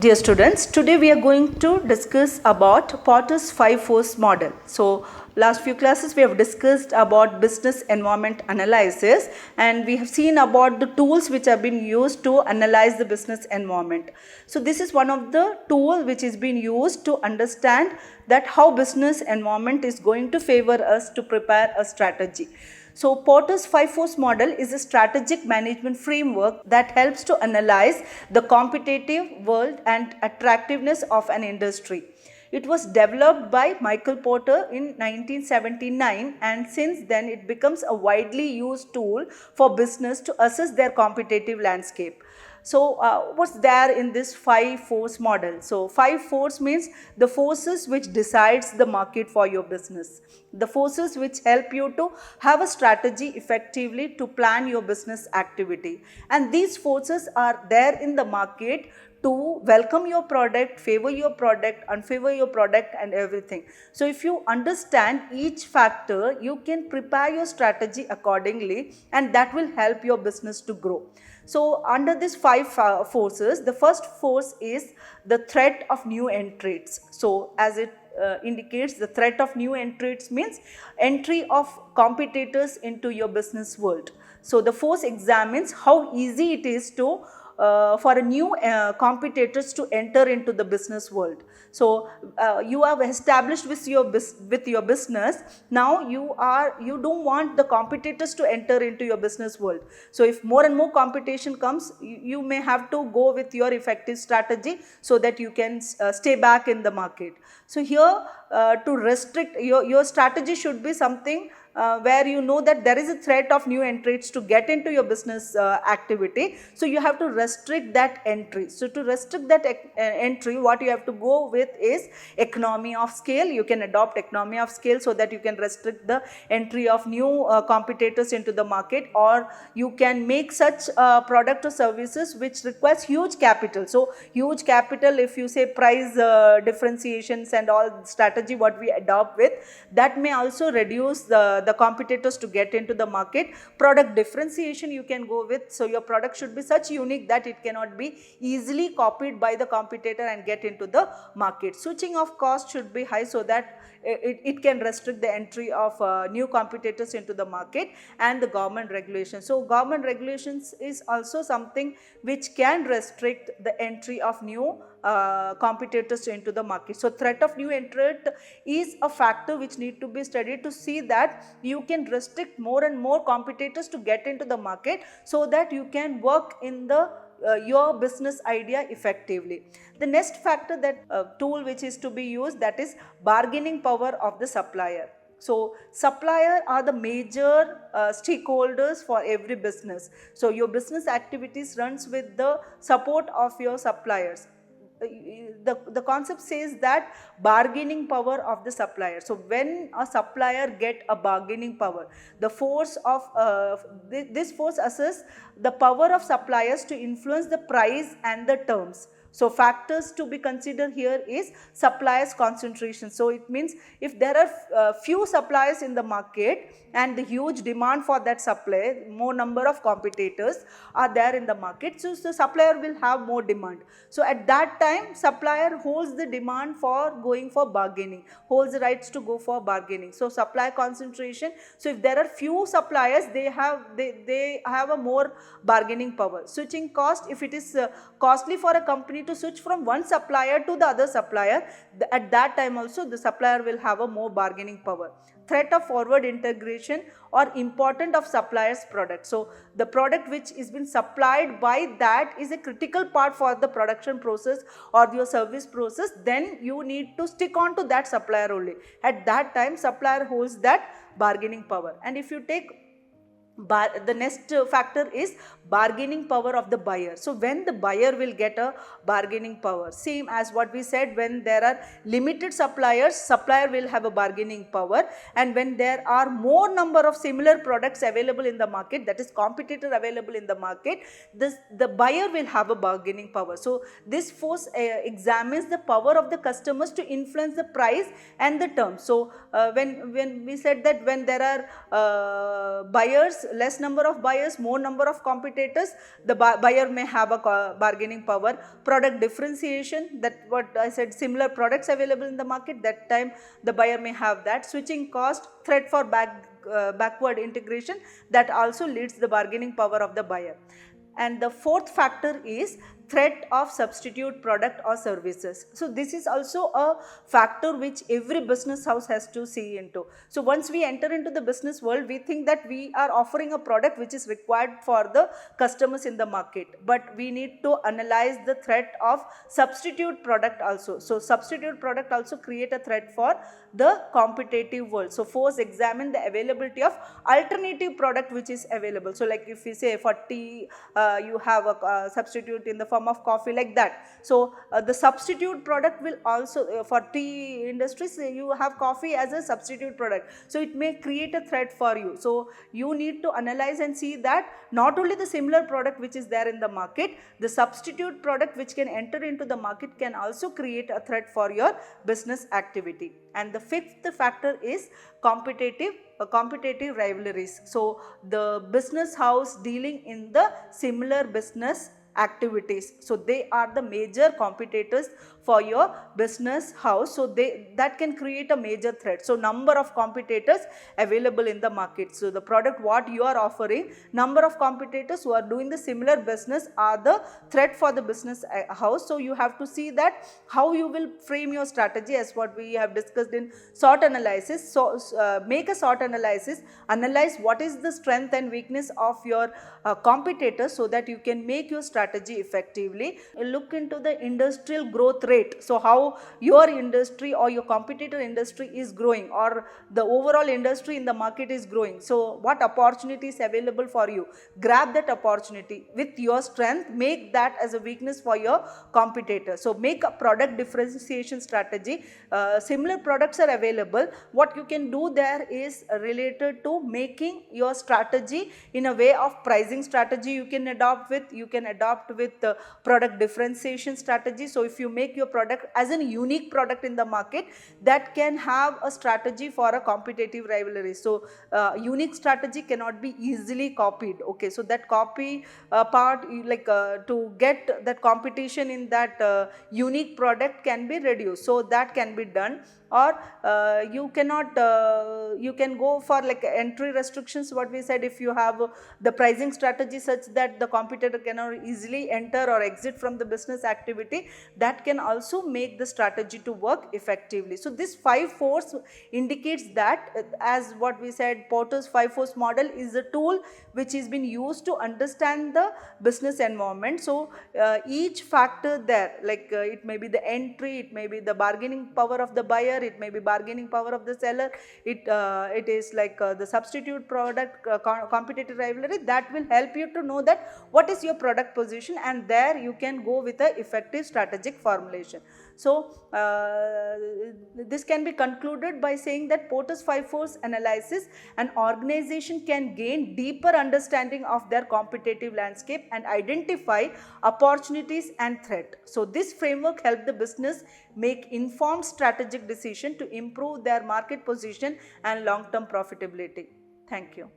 Dear students, today we are going to discuss about Porter's 5 force model. So, last few classes we have discussed about business environment analysis, and we have seen about the tools which have been used to analyze the business environment. So, this is one of the tools which is being used to understand that how business environment is going to favor us to prepare a strategy. So, Porter's 5 force model is a strategic management framework that helps to analyze the competitive world and attractiveness of an industry. It was developed by Michael Porter in 1979, and since then it becomes a widely used tool for business to assess their competitive landscape. So, what's there in this 5 force model? So, 5 force means the forces which decides the market for your business, the forces which help you to have a strategy effectively to plan your business activity, and these forces are there in the market to welcome your product, favor your product, unfavor your product and everything. So, if you understand each factor, you can prepare your strategy accordingly, and that will help your business to grow. So, under these 5 forces, the first force is the threat of new entrants. So, as it indicates, the threat of new entrants means entry of competitors into your business world. So, the force examines how easy it is to for a new competitors to enter into the business world. So, you have established with your business. Now you don't want the competitors to enter into your business world. So, if more and more competition comes, you may have to go with your effective strategy so that you can stay back in the market. So, here to restrict your strategy should be something where you know that there is a threat of new entrants to get into your business activity. So, you have to restrict that entry. So, to restrict that entry, what you have to go with is economy of scale. You can adopt economy of scale so that you can restrict the entry of new competitors into the market, or you can make such product or services which requires huge capital. So, huge capital, if you say price differentiations and all strategy what we adopt with, that may also reduce the competitors to get into the market. Product differentiation you can go with. So, your product should be such unique that it cannot be easily copied by the competitor and get into the market. Switching of cost should be high so that it can restrict the entry of new competitors into the market, and the government regulations. So, government regulations is also something which can restrict the entry of new competitors into the market. So, threat of new entrant is a factor which need to be studied to see that you can restrict more and more competitors to get into the market so that you can work in the your business idea effectively. The next factor, that tool which is to be used, that is bargaining power of the supplier. So, supplier are the major stakeholders for every business. So, your business activities runs with the support of your suppliers. The concept says that bargaining power of the supplier. So, when a supplier get a bargaining power, the force of this force assess the power of suppliers to influence the price and the terms. So, factors to be considered here is suppliers concentration. So, it means if there are few suppliers in the market and the huge demand for that supply, more number of competitors are there in the market. So, the supplier will have more demand. So, at that time supplier holds the demand for going for bargaining, holds the rights to go for bargaining. So, supply concentration. So, if there are few suppliers, they have a more bargaining power. Switching cost, if it is costly for a company to switch from one supplier to the other supplier, at that time also the supplier will have a more bargaining power. Threat of forward integration or important of supplier's product. So, the product which is been supplied by that is a critical part for the production process or your service process, then you need to stick on to that supplier only. At that time supplier holds that bargaining power. And if you take the next factor is bargaining power of the buyer. So, when the buyer will get a bargaining power, same as what we said, when there are limited suppliers, supplier will have a bargaining power, and when there are more number of similar products available in the market, that is competitor available in the market, the buyer will have a bargaining power. So, this force examines the power of the customers to influence the price and the terms. So, when we said that when there are buyers less number of buyers, more number of competitors, the buyer may have a bargaining power. Product differentiation, that what I said, similar products available in the market, that time the buyer may have that. Switching cost, threat for backward integration, that also leads the bargaining power of the buyer. And the fourth factor is threat of substitute product or services. So this is also a factor which every business house has to see into. So once we enter into the business world, we think that we are offering a product which is required for the customers in the market, but we need to analyze the threat of substitute product also. So substitute product also create a threat for the competitive world. So first examine the availability of alternative product which is available. So like if we say for tea, you have a substitute in the form of coffee, like that. So the substitute product will also, for tea industries, you have coffee as a substitute product. So it may create a threat for you. So you need to analyze and see that not only the similar product which is there in the market, the substitute product which can enter into the market can also create a threat for your business activity. And the fifth factor is competitive rivalries. So the business house dealing in the similar business activities, so they are the major competitors for your business house. So that can create a major threat. So number of competitors available in the market. So the product what you are offering, number of competitors who are doing the similar business are the threat for the business house. So you have to see that how you will frame your strategy, as what we have discussed in SWOT analysis. So make a SWOT analysis, analyze what is the strength and weakness of your competitors, so that you can make your strategy effectively. Look into the industrial growth rate. So how your industry or your competitor industry is growing, or the overall industry in the market is growing. So what opportunities available for you, grab that opportunity with your strength, make that as a weakness for your competitor. So make a product differentiation strategy. Similar products are available. What you can do there is related to making your strategy in a way of pricing strategy. You can adopt with the product differentiation strategy. So if you make your product as a unique product in the market, that can have a strategy for a competitive rivalry. So unique strategy cannot be easily copied. Okay, so that copy part, like to get that competition in that unique product can be reduced. So that can be done. Or you cannot, you can go for like entry restrictions, what we said. If you have the pricing strategy such that the competitor cannot easily enter or exit from the business activity, that can also make the strategy to work effectively. So this 5 force indicates that, as what we said, Porter's 5 force model is a tool which is been used to understand the business environment. So each factor there, like it may be the entry, it may be the bargaining power of the buyer, it may be bargaining power of the seller, it is like the substitute product, competitive rivalry, that will help you to know that what is your product position, and there you can go with a effective strategic formulation. So this can be concluded by saying that Porter's 5 force analysis, an organization can gain deeper understanding of their competitive landscape and identify opportunities and threat. So this framework helps the business make informed strategic decision to improve their market position and long-term profitability. Thank you.